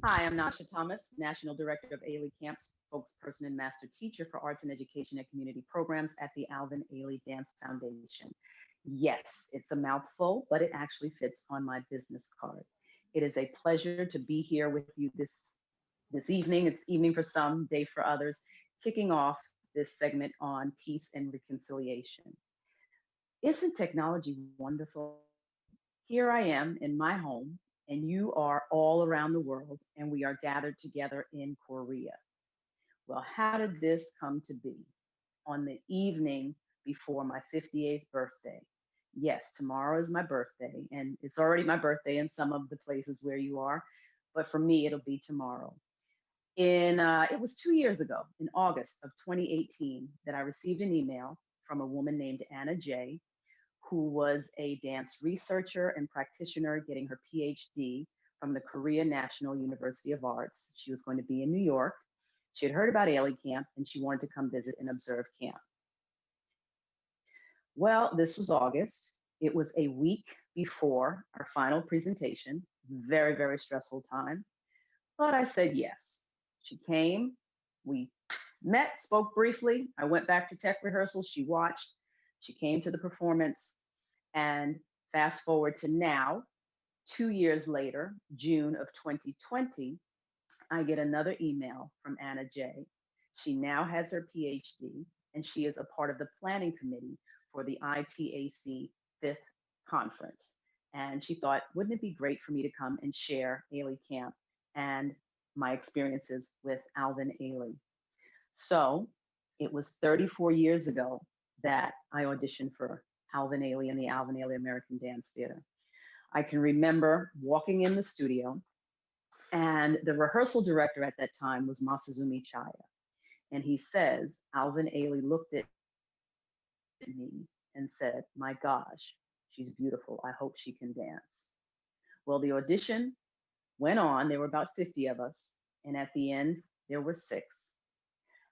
Hi, I'm Nasha Thomas, National Director of AileyCamp, spokesperson and master teacher for arts and education and community programs at the Alvin Ailey Dance Foundation. Yes, it's a mouthful, but it actually fits on my business card. It is a pleasure to be here with you this evening. It's evening for some, day for others, kicking off this segment on peace and reconciliation. Isn't technology wonderful? Here I am in my home, and you are all around the world, and we are gathered together in Korea. Well, how did this come to be? On the evening before my 58th birthday. Yes, tomorrow is my birthday, and it's already my birthday in some of the places where you are, but for me, it'll be tomorrow. It was 2 years ago, in August of 2018, that I received an email from a woman named Anna J, who was a dance researcher and practitioner getting her PhD from the Korea National University of Arts. She was going to be in New York. She had heard about Ailey Camp and she wanted to come visit and observe camp. Well, this was August. It was a week before our final presentation. Very, very stressful time. But I said yes. She came. We met, spoke briefly. I went back to tech rehearsal. She watched. She came to the performance. And fast forward to now, 2 years later, June of 2020, I get another email from Anna J. She now has her PhD, and she is a part of the planning committee for the ITAC fifth conference. And she thought, wouldn't it be great for me to come and share Ailey Camp and my experiences with Alvin Ailey? So it was 34 years ago that I auditioned for Alvin Ailey and the Alvin Ailey American Dance Theater. I can remember walking in the studio, and the rehearsal director at that time was Masazumi Chaya. And he says, Alvin Ailey looked at me and said, my gosh, she's beautiful. I hope she can dance. Well, the audition went on. There were about 50 of us. And at the end, there were six.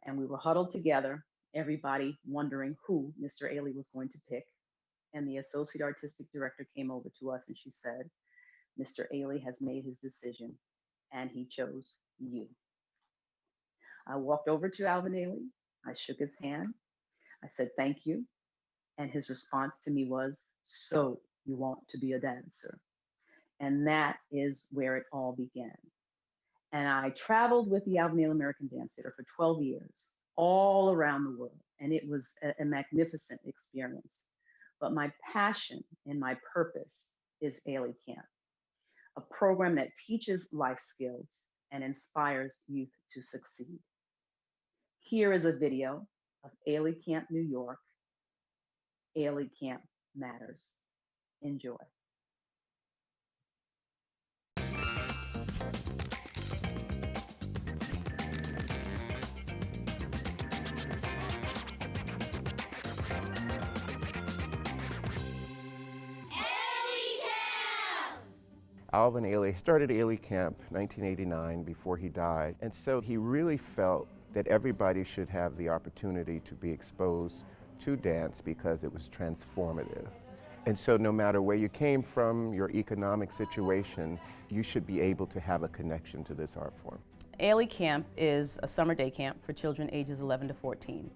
And we were huddled together, everybody wondering who Mr. Ailey was going to pick. And the associate artistic director came over to us and she said, Mr. Ailey has made his decision and he chose you. I walked over to Alvin Ailey. I shook his hand. I said, thank you. And his response to me was, so you want to be a dancer? And that is where it all began. And I traveled with the Alvin Ailey American Dance Theater for 12 years, all around the world. And it was a magnificent experience. But my passion and my purpose is Ailey Camp, a program that teaches life skills and inspires youth to succeed. Here is a video of Ailey Camp, New York. Ailey Camp Matters. Enjoy. Alvin Ailey started Ailey Camp 1989 before he died, and so he really felt that everybody should have the opportunity to be exposed to dance because it was transformative. And so no matter where you came from, your economic situation, you should be able to have a connection to this art form. Ailey Camp is a summer day camp for children ages 11 to 14.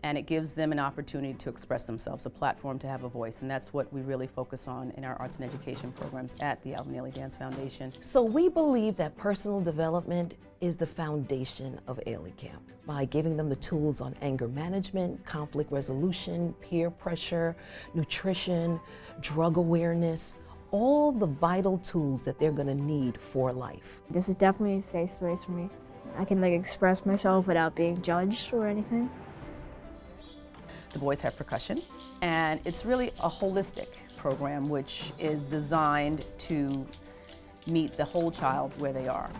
And it gives them an opportunity to express themselves, a platform to have a voice, and that's what we really focus on in our arts and education programs at the Alvin Ailey Dance Foundation. So we believe that personal development is the foundation of Ailey Camp. By giving them the tools on anger management, conflict resolution, peer pressure, nutrition, drug awareness, all the vital tools that they're gonna need for life. This is definitely a safe space for me. I can express myself without being judged or anything. The boys have percussion, and it's really a holistic program which is designed to meet the whole child where they are.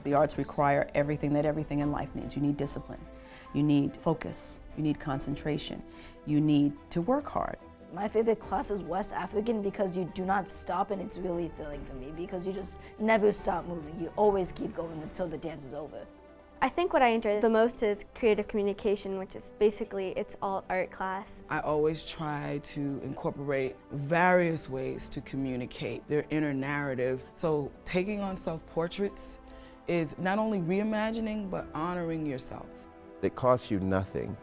The arts require everything that everything in life needs. You need discipline, you need focus, you need concentration, you need to work hard. My favorite class is West African because you do not stop, and it's really thrilling for me because you just never stop moving. You always keep going until the dance is over. I think what I enjoy the most is creative communication, which is basically it's all art class. I always try to incorporate various ways to communicate their inner narrative. So taking on self-portraits is not only reimagining, but honoring yourself. It costs you nothing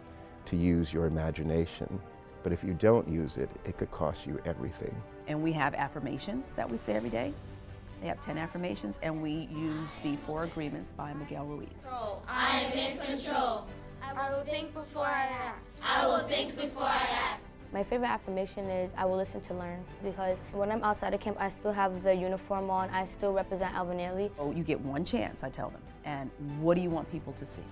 to use your imagination, but if you don't use it, it could cost you everything. And we have affirmations that we say every day. They have 10 affirmations, and we use the 4 agreements by Miguel Ruiz. I am in control. I will think before I act. I will think before I act. My favorite affirmation is I will listen to learn, because when I'm outside of camp, I still have the uniform on. I still represent Alvin Ailey. Oh, you get one chance, I tell them. And what do you want people to see?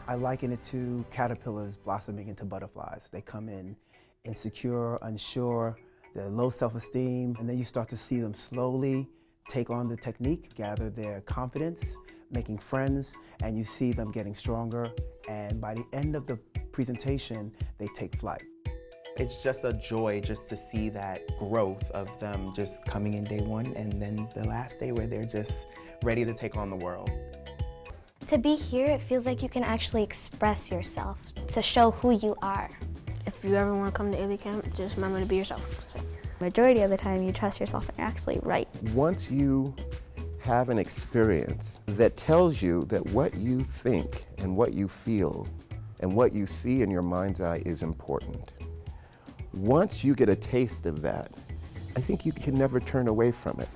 I liken it to caterpillars blossoming into butterflies. They come in insecure, unsure, they're low self-esteem, and then you start to see them slowly take on the technique, gather their confidence, making friends, and you see them getting stronger, and by the end of the presentation, they take flight. It's just a joy just to see that growth of them just coming in day one, and then the last day where they're just ready to take on the world. To be here, it feels like you can actually express yourself, to show who you are. If you ever want to come to AileyCamp, just remember to be yourself. Majority of the time, you trust yourself and you're actually right. Once you have an experience that tells you that what you think and what you feel and what you see in your mind's eye is important, once you get a taste of that, I think you can never turn away from it.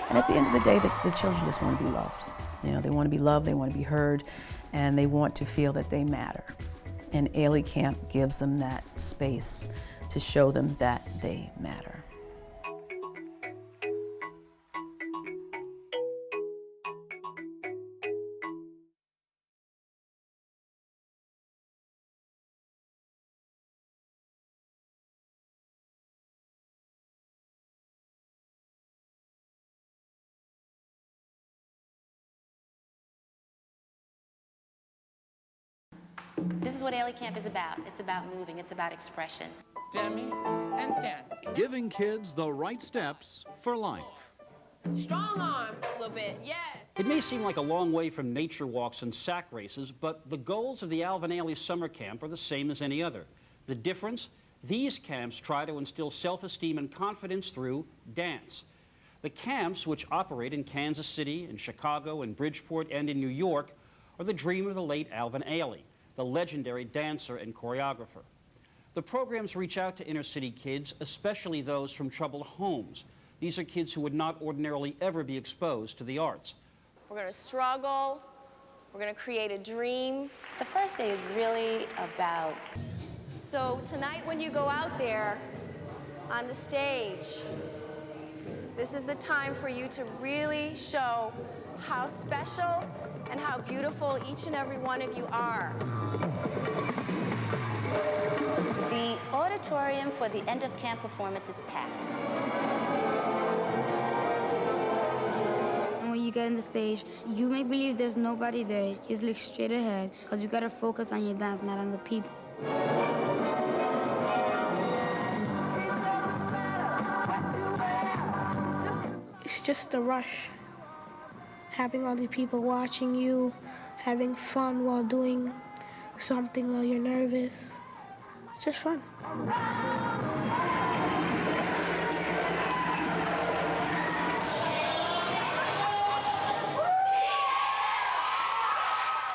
And at the end of the day, the children just want to be loved. You know, they want to be loved, they want to be heard, and they want to feel that they matter. And AileyCamp gives them that space to show them that they matter. This is what AileyCamp is about. It's about moving. It's about expression. Demi and Stan. Giving kids the right steps for life. Strong arm a little bit, yes. It may seem like a long way from nature walks and sack races, but the goals of the Alvin Ailey Summer Camp are the same as any other. The difference? These camps try to instill self-esteem and confidence through dance. The camps, which operate in Kansas City, in Chicago, in Bridgeport, and in New York, are the dream of the late Alvin Ailey, the legendary dancer and choreographer. The programs reach out to inner-city kids, especially those from troubled homes. These are kids who would not ordinarily ever be exposed to the arts. We're going to struggle. We're going to create a dream. The first day is really about... So tonight when you go out there on the stage, this is the time for you to really show how special and how beautiful each and every one of you are. The auditorium for the end of camp performance is packed. And when you get on the stage, you make believe there's nobody there. You just look straight ahead, because you gotta focus on your dance, not on the people. It's just the rush. Having all the people watching you, having fun while doing something while you're nervous. It's just fun.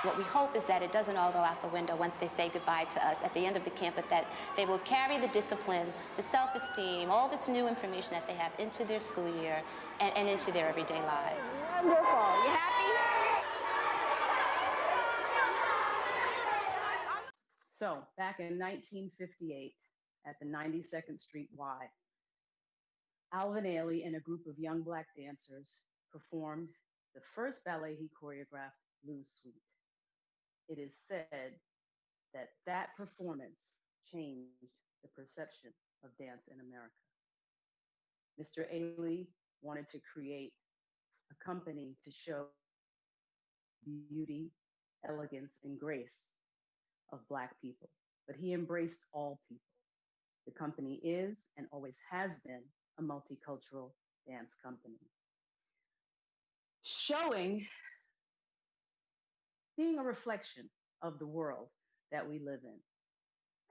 What we hope is that it doesn't all go out the window once they say goodbye to us at the end of the camp, but that they will carry the discipline, the self-esteem, all this new information that they have into their school year and into their everyday lives. Wonderful. You happy? So, back in 1958, at the 92nd Street Y, Alvin Ailey and a group of young Black dancers performed the first ballet he choreographed, Blues Suite. It is said that that performance changed the perception of dance in America. Mr. Ailey wanted to create a company to show beauty, elegance, and grace of Black people, but he embraced all people. The company is and always has been a multicultural Dance Company. Showing, being a reflection of the world that we live in.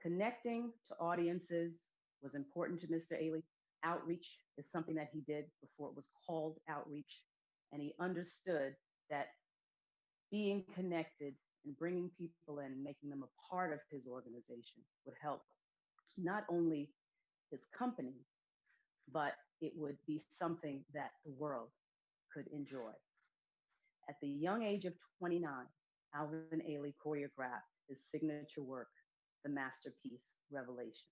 Connecting to audiences was important to Mr. Ailey. Outreach is something that he did before it was called outreach. And he understood that being connected and bringing people in and making them a part of his organization would help not only his company, but it would be something that the world could enjoy. At the young age of 29, Alvin Ailey choreographed his signature work, the masterpiece, Revelations.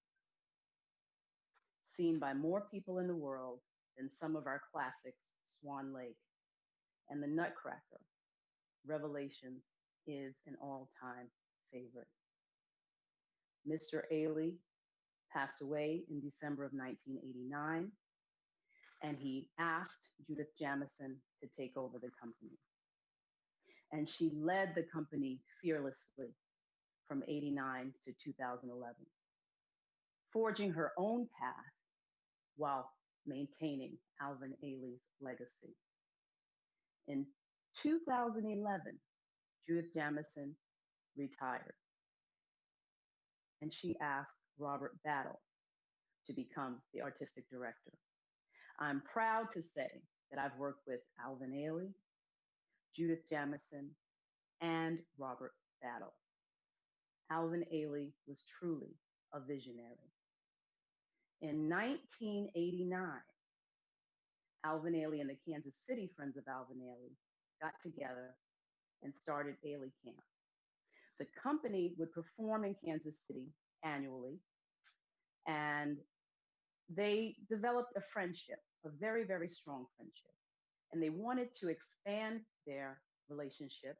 Seen by more people in the world than some of our classics, Swan Lake and the Nutcracker, Revelations is an all-time favorite. Mr. Ailey passed away in December of 1989, and he asked Judith Jamison to take over the company. And she led the company fearlessly from 89 to 2011, forging her own path while maintaining Alvin Ailey's legacy. In 2011, Judith Jamison retired, and she asked Robert Battle to become the artistic director. I'm proud to say that I've worked with Alvin Ailey, Judith Jamison, and Robert Battle. Alvin Ailey was truly a visionary. In 1989, Alvin Ailey and the Kansas City Friends of Alvin Ailey got together and started AileyCamp. The company would perform in Kansas City annually, and they developed a friendship, a very, very strong friendship. And they wanted to expand their relationship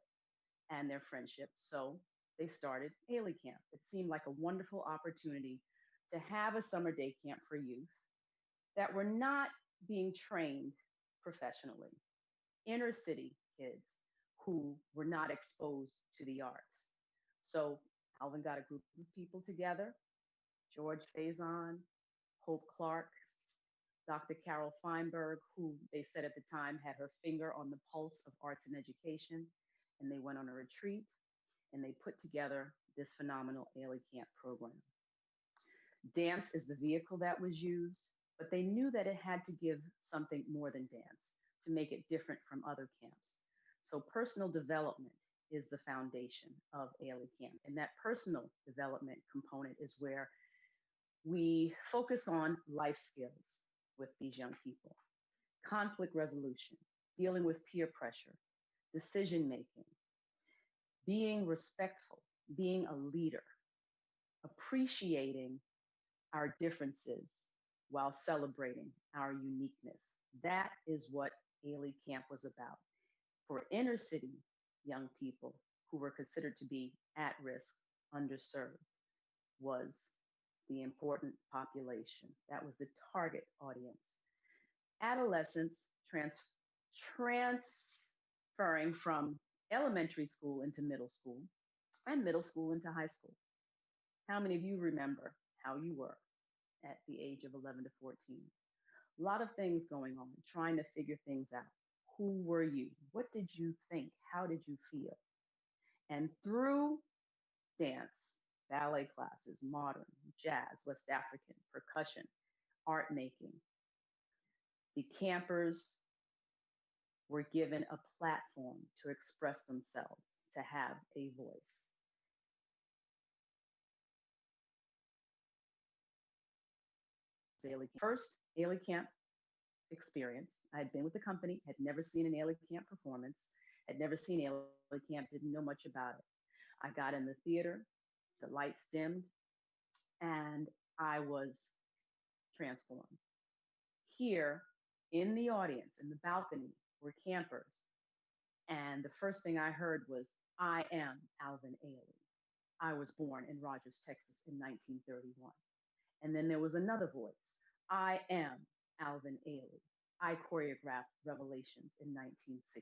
and their friendship, so they started AileyCamp. It seemed like a wonderful opportunity to have a summer day camp for youth that were not being trained professionally, inner city kids who were not exposed to the arts. So Alvin got a group of people together, George Faison, Hope Clark, Dr. Carol Feinberg, who they said at the time had her finger on the pulse of arts and education, and they went on a retreat and they put together this phenomenal AileyCamp program. Dance is the vehicle that was used, but they knew that it had to give something more than dance to make it different from other camps. So personal development is the foundation of AileyCamp, and that personal development component is where we focus on life skills with these young people. Conflict resolution, dealing with peer pressure, decision-making, being respectful, being a leader, appreciating our differences while celebrating our uniqueness. That is what AileyCamp was about. For inner city young people who were considered to be at risk, underserved, was the important population. That was the target audience. Adolescents transferring from elementary school into middle school and middle school into high school. How many of you remember how you were at the age of 11 to 14? A lot of things going on, trying to figure things out. Who were you? What did you think? How did you feel? And through dance, ballet classes, modern, jazz, West African, percussion, art making, the campers were given a platform to express themselves, to have a voice. First AileyCamp experience. I had been with the company, had never seen an AileyCamp performance, had never seen AileyCamp, didn't know much about it. I got in the theater, the lights dimmed, and I was transformed. Here in the audience, in the balcony, were campers. And the first thing I heard was, I am Alvin Ailey. I was born in Rogers, Texas in 1931. And then there was another voice, I am Alvin Ailey. I choreographed Revelations in 1960.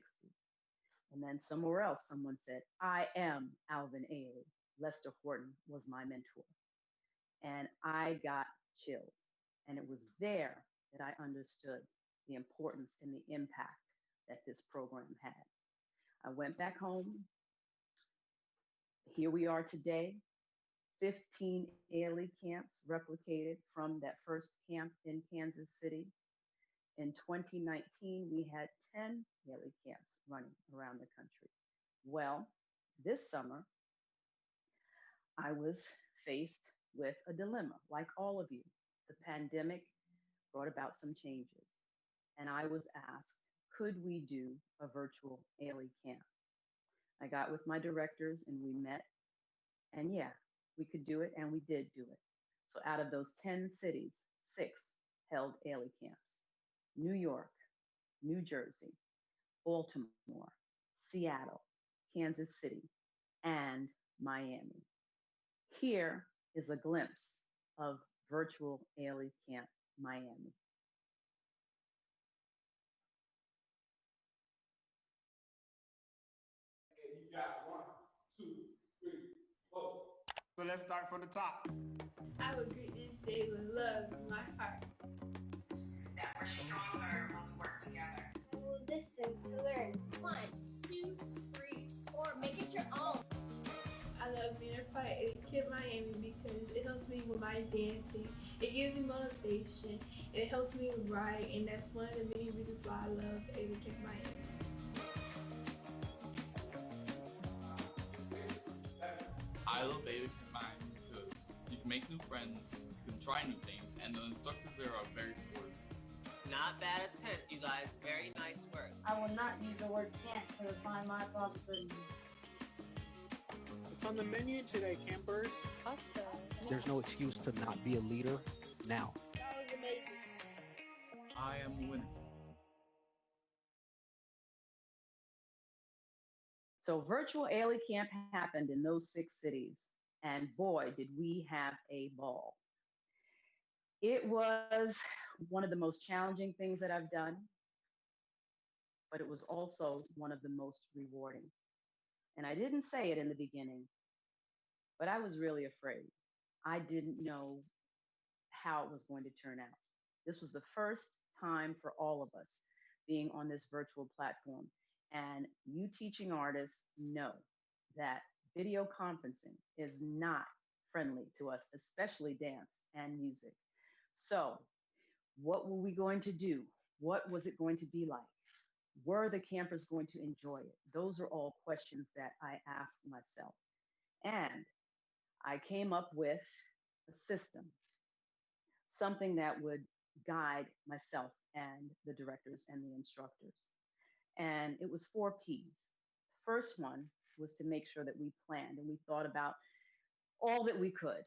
And then somewhere else, someone said, I am Alvin Ailey. Lester Horton was my mentor. And I got chills. And it was there that I understood the importance and the impact that this program had. I went back home. Here we are today, 15 Ailey camps replicated from that first camp in Kansas City. In 2019, we had 10 Ailey camps running around the country. Well, this summer, I was faced with a dilemma, like all of you. The pandemic brought about some changes, and I was asked, could we do a virtual Ailey camp? I got with my directors and we met, and yeah, we could do it, and we did do it. So out of those 10 cities, 6 held Ailey camps: New York, New Jersey, Baltimore, Seattle, Kansas City, and Miami. Here is a glimpse of virtual Ailey Camp Miami. And you got 1, 2, 3, 4. So let's start from the top. I will greet this day with love in my heart. That we're stronger when we work together. I will listen to learn. 1, 2, 3, 4. Make it your own. I love being a part of AileyCamp Miami because it helps me with my dancing. It gives me motivation. It helps me write, and that's one of the many reasons why I love AileyCamp Miami. I love AileyCamp Matters because you can make new friends, you can try new things, and the instructors there are very supportive. Not bad attempt, you guys. Very nice work. I will not use the word can't to define my possibilities. What's on the menu today, campers? Pasta. There's no excuse to not be a leader now. That was amazing. I am a winner. So virtual Ailey Camp happened in those 6 cities, and boy, did we have a ball. It was one of the most challenging things that I've done, but it was also one of the most rewarding. And I didn't say it in the beginning, but I was really afraid. I didn't know how it was going to turn out. This was the first time for all of us being on this virtual platform. And you teaching artists know that video conferencing is not friendly to us, especially dance and music. So what were we going to do? What was it going to be like? Were the campers going to enjoy it? Those are all questions that I asked myself. And I came up with a system, something that would guide myself and the directors and the instructors. And it was 4 Ps. First one was to make sure that we planned and we thought about all that we could.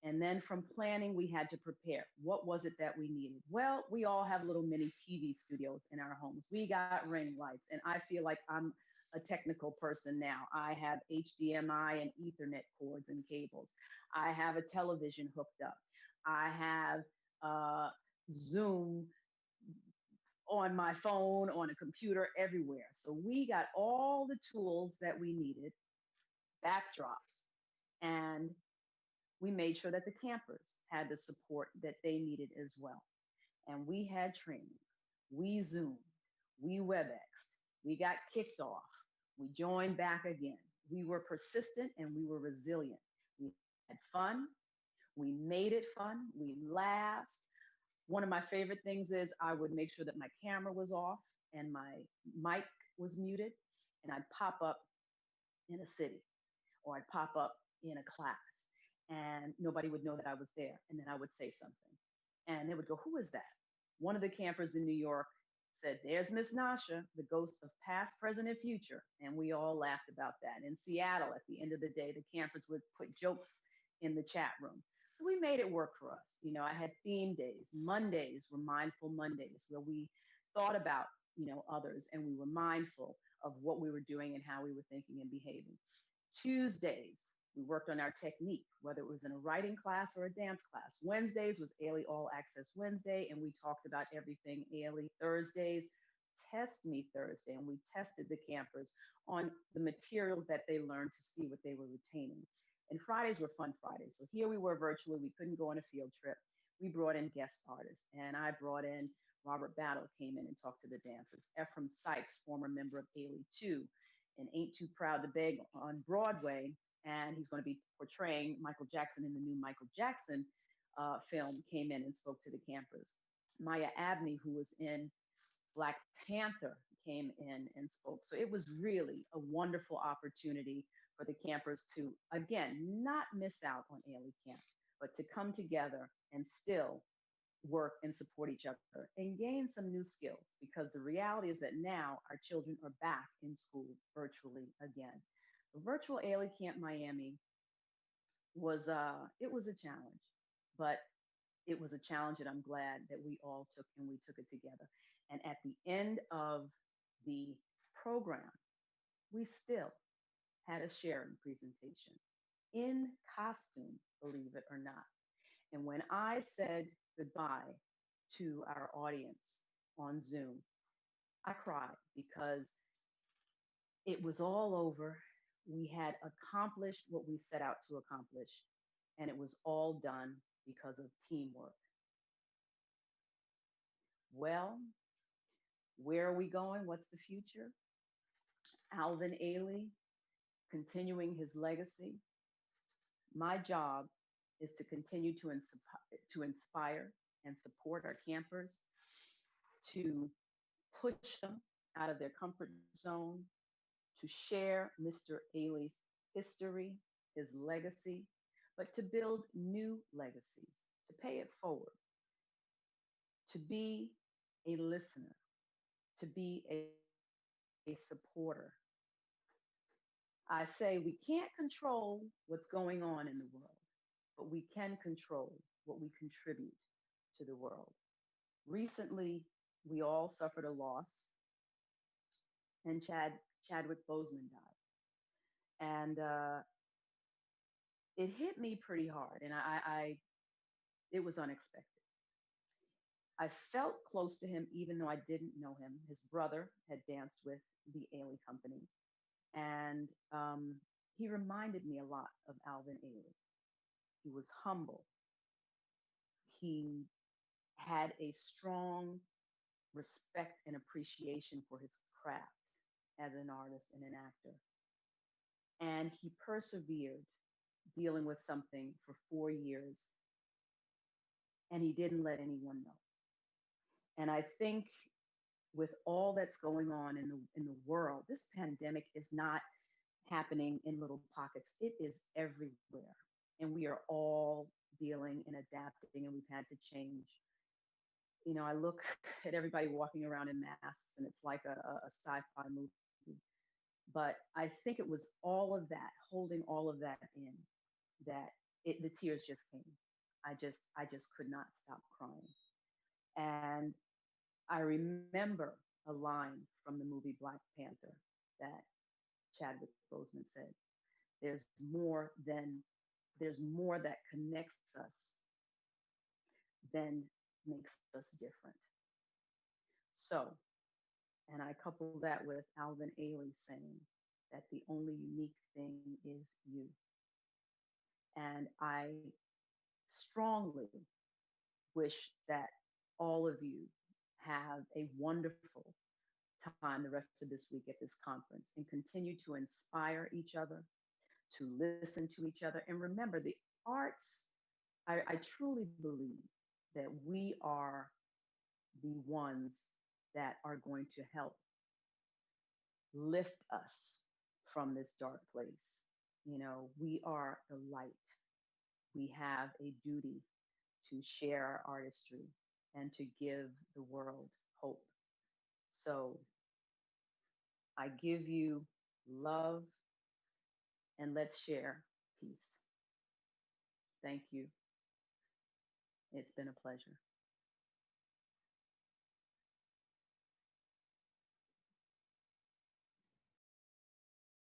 And then from planning, we had to prepare. What was it that we needed? Well, we all have little mini TV studios in our homes. We got ring lights, and I feel like I'm a technical person now. I have HDMI and Ethernet cords and cables. I have a television hooked up. I have Zoom on my phone, on a computer, everywhere. So we got all the tools that we needed, backdrops, and we made sure that the campers had the support that they needed as well. And we had trainings, we Zoomed, we WebExed, we got kicked off, we joined back again. We were persistent and we were resilient. We had fun, we made it fun, we laughed. One of my favorite things is I would make sure that my camera was off and my mic was muted, and I'd pop up in a city or I'd pop up in a class and nobody would know that I was there. And then I would say something and they would go, "Who is that?" One of the campers in New York said, "There's Miss Nasha, the ghost of past, present, and future." And we all laughed about that. In Seattle, at the end of the day, the campers would put jokes in the chat room. So we made it work for us. You know, I had theme days. Mondays were mindful Mondays, where we thought about, others, and we were mindful of what we were doing and how we were thinking and behaving. Tuesdays, we worked on our technique, whether it was in a writing class or a dance class. Wednesdays was Ailey All Access Wednesday, and we talked about everything Ailey. Thursdays, Test Me Thursday, and we tested the campers on the materials that they learned to see what they were retaining. And Fridays were Fun Fridays. So here we were virtually, we couldn't go on a field trip. we brought in guest artists, and I brought in Robert Battle came in and talked to the dancers. Ephraim Sykes, former member of Ailey 2, and Ain't Too Proud to Beg on Broadway, and he's going to be portraying Michael Jackson in the new Michael Jackson film, came in and spoke to the campers. Maya Abney, who was in Black Panther, came in and spoke. So it was really a wonderful opportunity for the campers to, again, not miss out on Ailey Camp, but to come together and still work and support each other and gain some new skills, because the reality is that now our children are back in school virtually again. The virtual Ailey Camp Miami was it was a challenge, but it was a challenge that I'm glad that we all took, and we took it together. And at the end of the program, we still had a sharing presentation in costume, believe it or not. And when I said goodbye to our audience on Zoom, I cried because it was all over. We had accomplished what we set out to accomplish, and it was all done because of teamwork. Well, where are we going? What's the future? Alvin Ailey, continuing his legacy. My job is to continue to inspire and support our campers, to push them out of their comfort zone, to share Mr. Ailey's history, his legacy, but to build new legacies, to pay it forward, to be a listener, to be a supporter. I say we can't control what's going on in the world, but we can control what we contribute to the world. Recently, we all suffered a loss, and Chadwick Boseman died. And it hit me pretty hard, and it was unexpected. I felt close to him even though I didn't know him. His brother had danced with the Ailey Company, and he reminded me a lot of Alvin Ailey. He was humble. He had a strong respect and appreciation for his craft as an artist and an actor. And he persevered dealing with something for 4 years, and he didn't let anyone know. And I think with all that's going on in the world, this pandemic is not happening in little pockets. It is everywhere. And we are all dealing and adapting, and we've had to change. You know, I look at everybody walking around in masks, and it's like a sci-fi movie. But I think it was all of that, holding all of that in, that the tears just came. I just could not stop crying. And I remember a line from the movie Black Panther that Chadwick Boseman said, there's more that connects us than makes us different. So, and I couple that with Alvin Ailey saying that the only unique thing is you. And I strongly wish that all of you have a wonderful time the rest of this week at this conference, and continue to inspire each other, to listen to each other. And remember, the arts, I truly believe that we are the ones that are going to help lift us from this dark place. You know, we are the light. We have a duty to share our artistry and to give the world hope. So I give you love, and let's share peace. Thank you. It's been a pleasure.